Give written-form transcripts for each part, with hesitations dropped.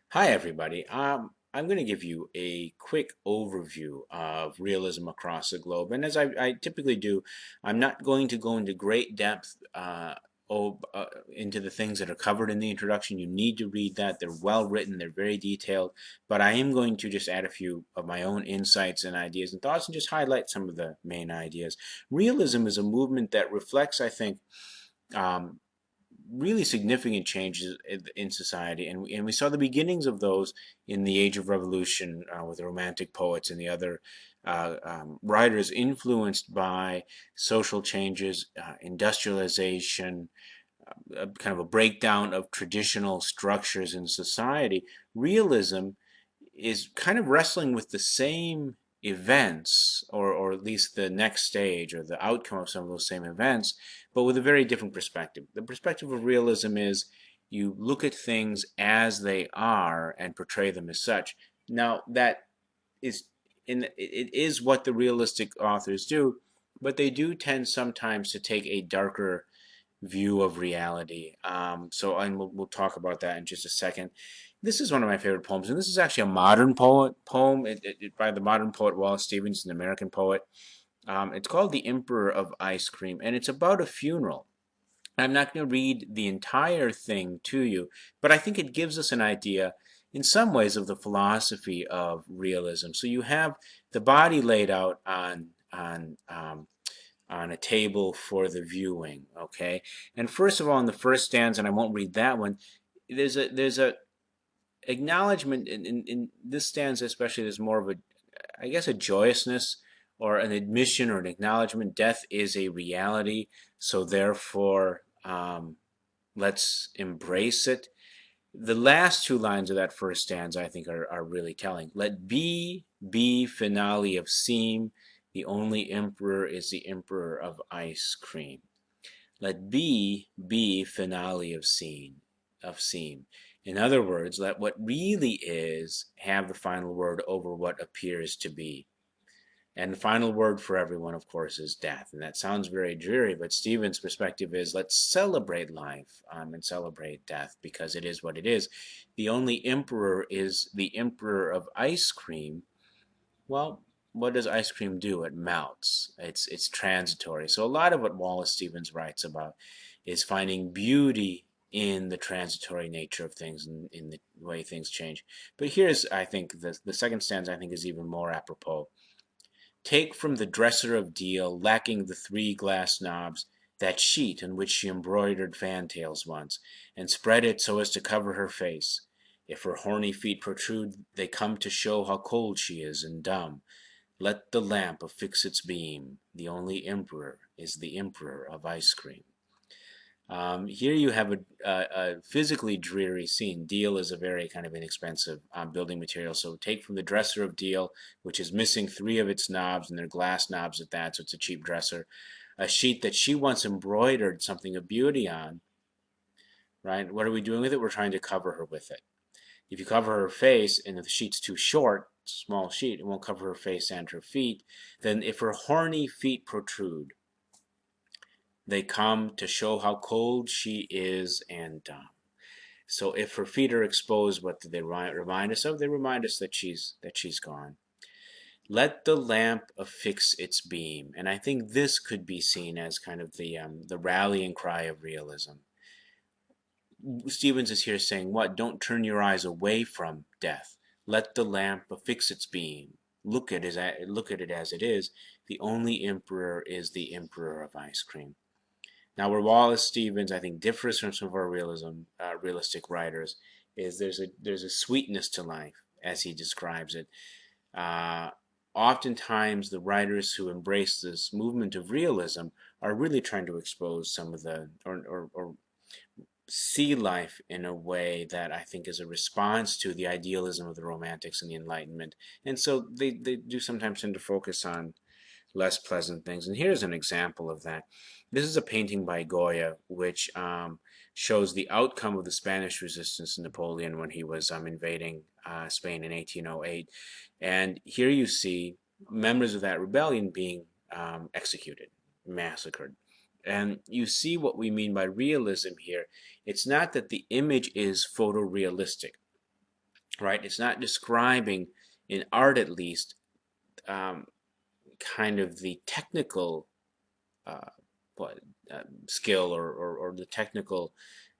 Hi, everybody. I'm going to give you a quick overview of realism across the globe. And as I typically do, I'm not going to go into great depth into the things that are covered in the introduction. You need to read that. They're well written, they're very detailed. But I am going to just add a few of my own insights and ideas and thoughts and just highlight some of the main ideas. Realism is a movement that reflects, I think, um, really significant changes in society, and we saw the beginnings of those in the Age of Revolution with the Romantic poets and the other writers influenced by social changes, industrialization, kind of a breakdown of traditional structures in society. Realism is kind of wrestling with the same events, or at least the next stage or the outcome of some of those same events, but with a very different perspective. The perspective of realism is you look at things as they are and portray them as such. Now, that is it is what the realistic authors do, but they do tend sometimes to take a darker view of reality. And we'll talk about that in just a second. This is one of my favorite poems, and this is actually a modern poem by the modern poet Wallace Stevens, an American poet. It's called "The Emperor of Ice Cream," and it's about a funeral. I'm not going to read the entire thing to you, but I think it gives us an idea, in some ways, of the philosophy of realism. So you have the body laid out on a table for the viewing. Okay, and first of all, in the first stanza, and I won't read that one. There's a acknowledgement in this stanza, especially. There's more of a, I guess, a joyousness or an admission or an acknowledgement. Death is a reality, so therefore, let's embrace it. The last two lines of that first stanza, I think, are really telling. Let be finale of seem. The only emperor is the emperor of ice cream. Let be finale of seem. In other words, let what really is have the final word over what appears to be. And the final word for everyone, of course, is death. And that sounds very dreary, but Stephen's perspective is let's celebrate life and celebrate death because it is what it is. The only emperor is the emperor of ice cream. Well, what does ice cream do? It melts. It's transitory. So a lot of what Wallace Stevens writes about is finding beauty in the transitory nature of things and in the way things change. But here's, I think, the second stanza I think is even more apropos. Take from the dresser of deal, lacking the 3 glass knobs, that sheet in which she embroidered fantails once, and spread it so as to cover her face. If her horny feet protrude, they come to show how cold she is and dumb. Let the lamp affix its beam. The only emperor is the emperor of ice cream. Here you have a physically dreary scene. Deal is a very kind of inexpensive building material. So take from the dresser of deal, which is missing 3 of its knobs, and they're glass knobs at that, so it's a cheap dresser. A sheet that she once embroidered something of beauty on, right? What are we doing with it? We're trying to cover her with it. If you cover her face and if the sheet's too short, small sheet, it won't cover her face and her feet. Then if her horny feet protrude, they come to show how cold she is and dumb. So if her feet are exposed, what do they remind us of? They remind us that she's gone. Let the lamp affix its beam, and I think this could be seen as kind of the rallying cry of realism. Stevens is here saying, what? Don't turn your eyes away from death. Let the lamp affix its beam. Look at it as it is. The only emperor is the emperor of ice cream. Now, where Wallace Stevens, I think, differs from some of our realistic writers, is there's a sweetness to life, as he describes it. Uh, Oftentimes, the writers who embrace this movement of realism are really trying to expose some of the, or see life in a way that I think is a response to the idealism of the Romantics and the Enlightenment. And so they do sometimes tend to focus on less pleasant things. And here's an example of that. This is a painting by Goya, which shows the outcome of the Spanish resistance to Napoleon when he was invading Spain in 1808. And here you see members of that rebellion being executed, massacred. And you see what we mean by realism here. It's not that the image is photorealistic, right? It's not describing, in art at least, um, kind of the technical uh, skill or the technical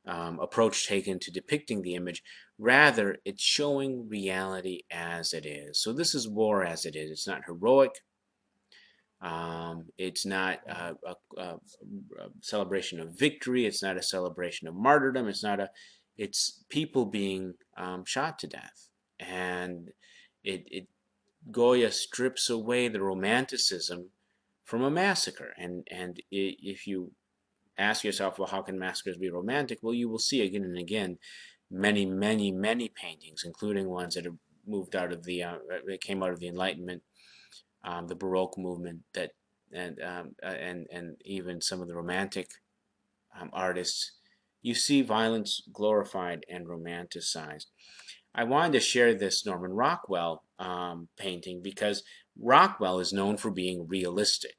approach taken to depicting the image. Rather, it's showing reality as it is. So this is war as it is. It's not heroic. It's not a celebration of victory. It's not a celebration of martyrdom. It's people being shot to death. And it Goya strips away the romanticism from a massacre. And if you ask yourself, well, how can massacres be romantic? Well, you will see again and again many, many, many paintings, including ones that have moved out of that came out of the Enlightenment, the Baroque movement, and even some of the Romantic artists. You see violence glorified and romanticized. I wanted to share this Norman Rockwell painting because Rockwell is known for being realistic.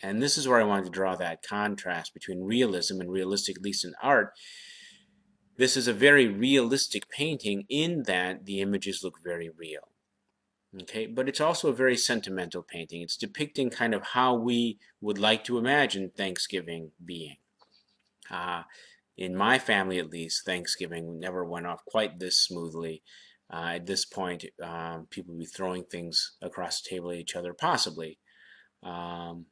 And this is where I wanted to draw that contrast between realism and realistic, at least in art. This is a very realistic painting in that the images look very real. Okay, but it's also a very sentimental painting. It's depicting kind of how we would like to imagine Thanksgiving being. Uh, in my family, at least, Thanksgiving never went off quite this smoothly. At this point, people would be throwing things across the table at each other, possibly. Um,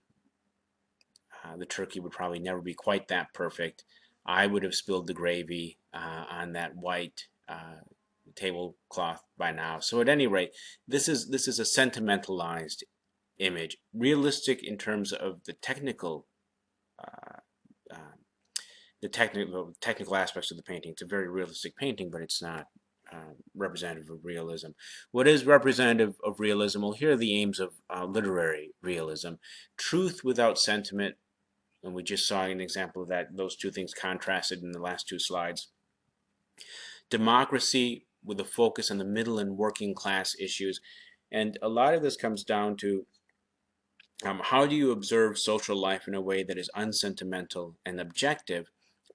the turkey would probably never be quite that perfect. I would have spilled the gravy on that white tablecloth by now. So at any rate, this is a sentimentalized image, realistic in terms of uh, uh, the technical aspects of the painting. It's a very realistic painting, but it's not representative of realism. What is representative of realism? Well, here are the aims of literary realism: truth without sentiment, and we just saw an example of that. Those two things contrasted in the last two slides. Democracy with a focus on the middle and working class issues, and a lot of this comes down to how do you observe social life in a way that is unsentimental and objective?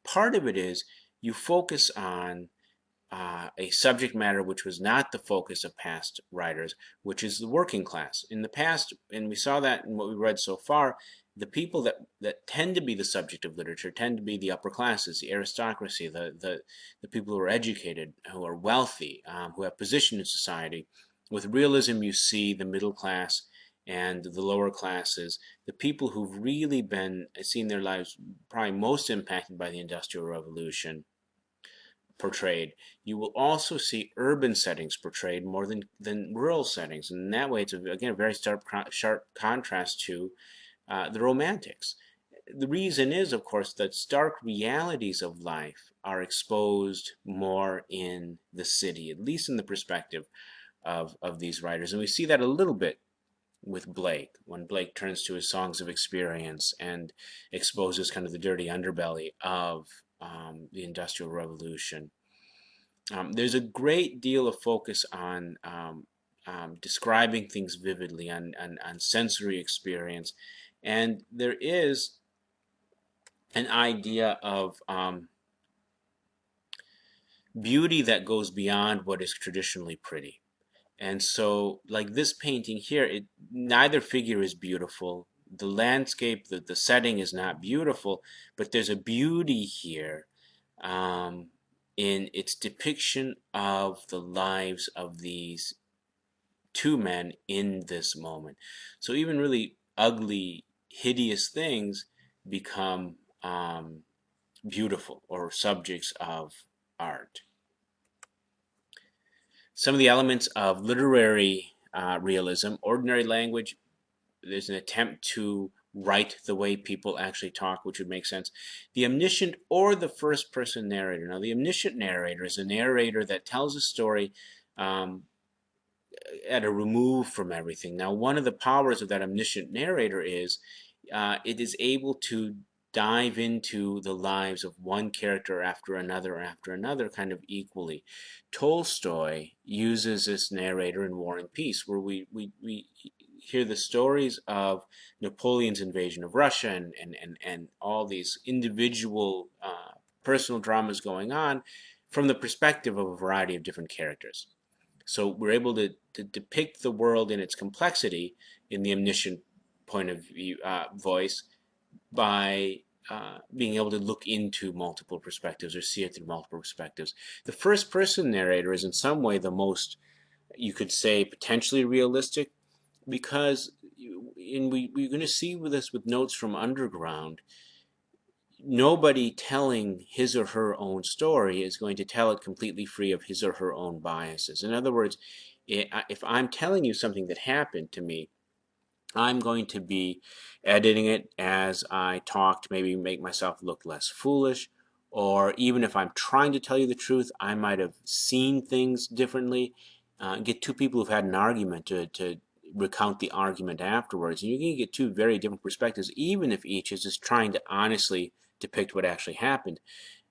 Part of it is you focus on a subject matter which was not the focus of past writers, which is the working class. In the past, and we saw that in what we read so far, the people that tend to be the subject of literature tend to be the upper classes, the aristocracy, the people who are educated, who are wealthy, who have position in society. With realism, you see the middle class and the lower classes, the people who've really been seen their lives probably most impacted by the Industrial Revolution portrayed. You will also see urban settings portrayed more than rural settings. And in that way, it's, again, a very sharp contrast to the Romantics. The reason is, of course, that stark realities of life are exposed more in the city, at least in the perspective of these writers. And we see that a little bit with Blake, when Blake turns to his songs of experience and exposes kind of the dirty underbelly of the Industrial Revolution. There's a great deal of focus on describing things vividly, on sensory experience, and there is an idea of beauty that goes beyond what is traditionally pretty. And so, like this painting here, neither figure is beautiful. The landscape, the setting is not beautiful, but there's a beauty here um, in its depiction of the lives of these two men in this moment. So even really ugly, hideous things become beautiful or subjects of art. Some of the elements of literary realism: ordinary language. There's an attempt to write the way people actually talk, which would make sense. The omniscient or the first person narrator. Now, the omniscient narrator is a narrator that tells a story um, at a remove from everything. Now, one of the powers of that omniscient narrator is it is able to dive into the lives of one character after another, kind of equally. Tolstoy uses this narrator in War and Peace, where hear the stories of Napoleon's invasion of Russia and all these individual personal dramas going on from the perspective of a variety of different characters. So we're able to depict the world in its complexity in the omniscient point of view voice by being able to look into multiple perspectives or see it through multiple perspectives. The first person narrator is in some way the most, you could say, potentially realistic, because we're going to see with this with Notes from Underground, nobody telling his or her own story is going to tell it completely free of his or her own biases. In other words, if I'm telling you something that happened to me, I'm going to be editing it as I talk to maybe make myself look less foolish. Or even if I'm trying to tell you the truth, I might have seen things differently. Get two people who've had an argument to recount the argument afterwards. And you can get two very different perspectives, even if each is just trying to honestly depict what actually happened.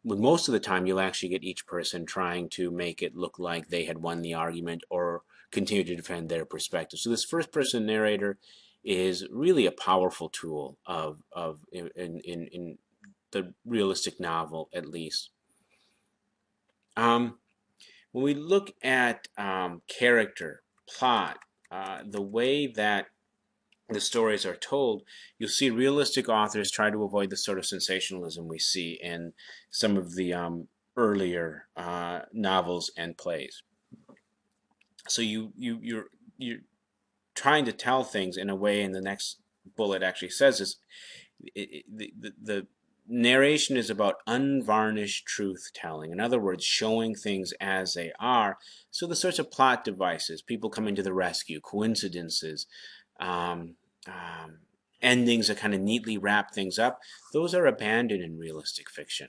But most of the time, you'll actually get each person trying to make it look like they had won the argument or continue to defend their perspective. So this first person narrator is really a powerful tool in the realistic novel, at least. When we look at character, plot, the way that the stories are told, you'll see realistic authors try to avoid the sort of sensationalism we see in some of the earlier novels and plays. So you're trying to tell things in a way, and the next bullet actually says is the narration is about unvarnished truth telling. In other words, showing things as they are. So the sorts of plot devices, people coming to the rescue, coincidences, um, um, endings that kind of neatly wrap things up, those are abandoned in realistic fiction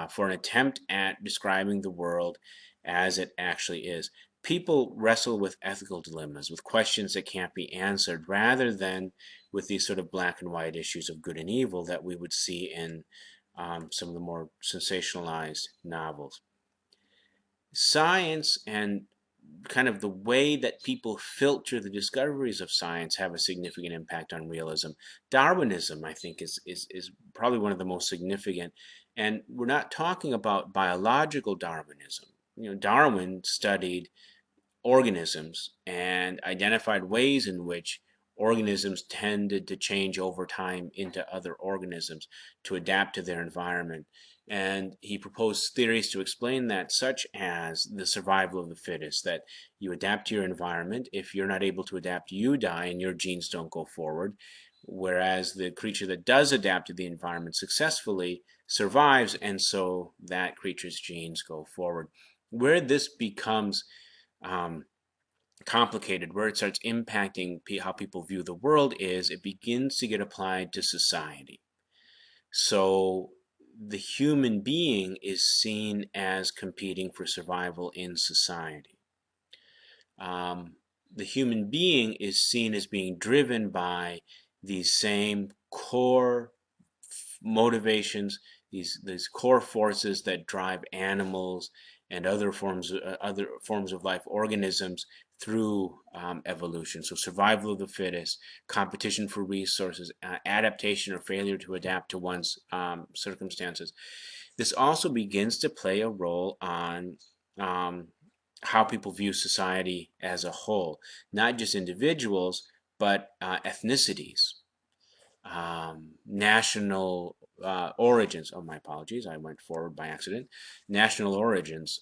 for an attempt at describing the world as it actually is. People wrestle with ethical dilemmas, with questions that can't be answered, rather than with these sort of black and white issues of good and evil that we would see in some of the more sensationalized novels. Science and kind of the way that people filter the discoveries of science have a significant impact on realism. Darwinism, I think, is probably one of the most significant. And we're not talking about biological Darwinism. You know, Darwin studied organisms and identified ways in which organisms tended to change over time into other organisms to adapt to their environment. And he proposed theories to explain that, such as the survival of the fittest, that you adapt to your environment. If you're not able to adapt, you die and your genes don't go forward. Whereas the creature that does adapt to the environment successfully survives, and so that creature's genes go forward. Where this becomes um, complicated, where it starts impacting how people view the world, is it begins to get applied to society. So the human being is seen as competing for survival in society. The human being is seen as being driven by these same core motivations, these core forces that drive animals and other forms of life, organisms, through evolution. So survival of the fittest, competition for resources, adaptation or failure to adapt to one's circumstances. This also begins to play a role on how people view society as a whole, not just individuals, but ethnicities, national origins. Oh, my apologies, I went forward by accident. National origins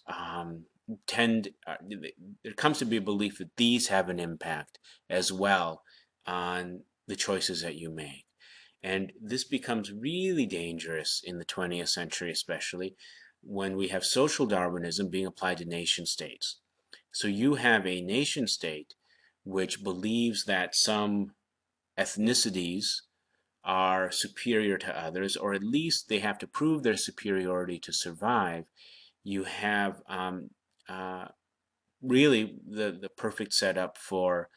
there comes to be a belief that these have an impact as well on the choices that you make. And this becomes really dangerous in the 20th century, especially when we have social Darwinism being applied to nation states. So you have a nation state which believes that some ethnicities are superior to others, or at least they have to prove their superiority to survive. You have really the perfect setup for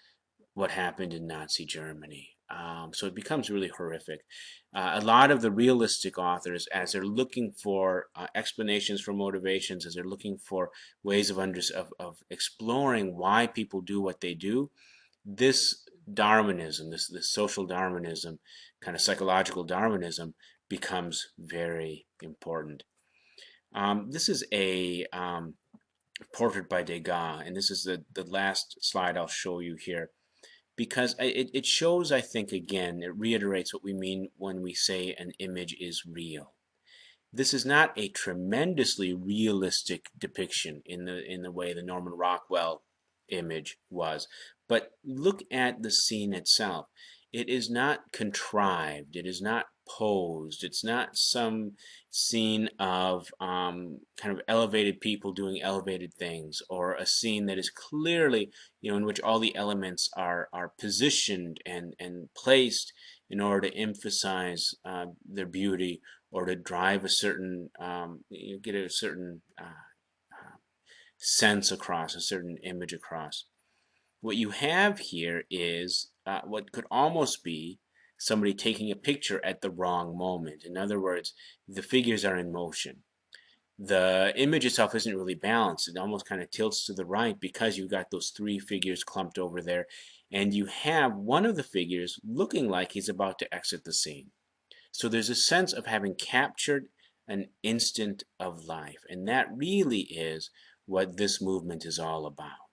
what happened in Nazi Germany. So it becomes really horrific. A lot of the realistic authors, as they're looking for explanations for motivations, as they're looking for ways of exploring why people do what they do, this Darwinism, this social Darwinism, kind of psychological Darwinism, becomes very important. This is a portrait by Degas, and this is the last slide I'll show you here, because it shows, I think, again, it reiterates what we mean when we say an image is real. This is not a tremendously realistic depiction in the way the Norman Rockwell image was, but look at the scene itself. It is not contrived. It is not posed. It's not some scene of kind of elevated people doing elevated things, or a scene that is clearly, in which all the elements are positioned and placed in order to emphasize their beauty, or to drive a certain, get a certain sense across, a certain image across. What you have here is what could almost be somebody taking a picture at the wrong moment. In other words, the figures are in motion. The image itself isn't really balanced. It almost kind of tilts to the right because you've got those three figures clumped over there, and you have one of the figures looking like he's about to exit the scene. So there's a sense of having captured an instant of life, and that really is what this movement is all about.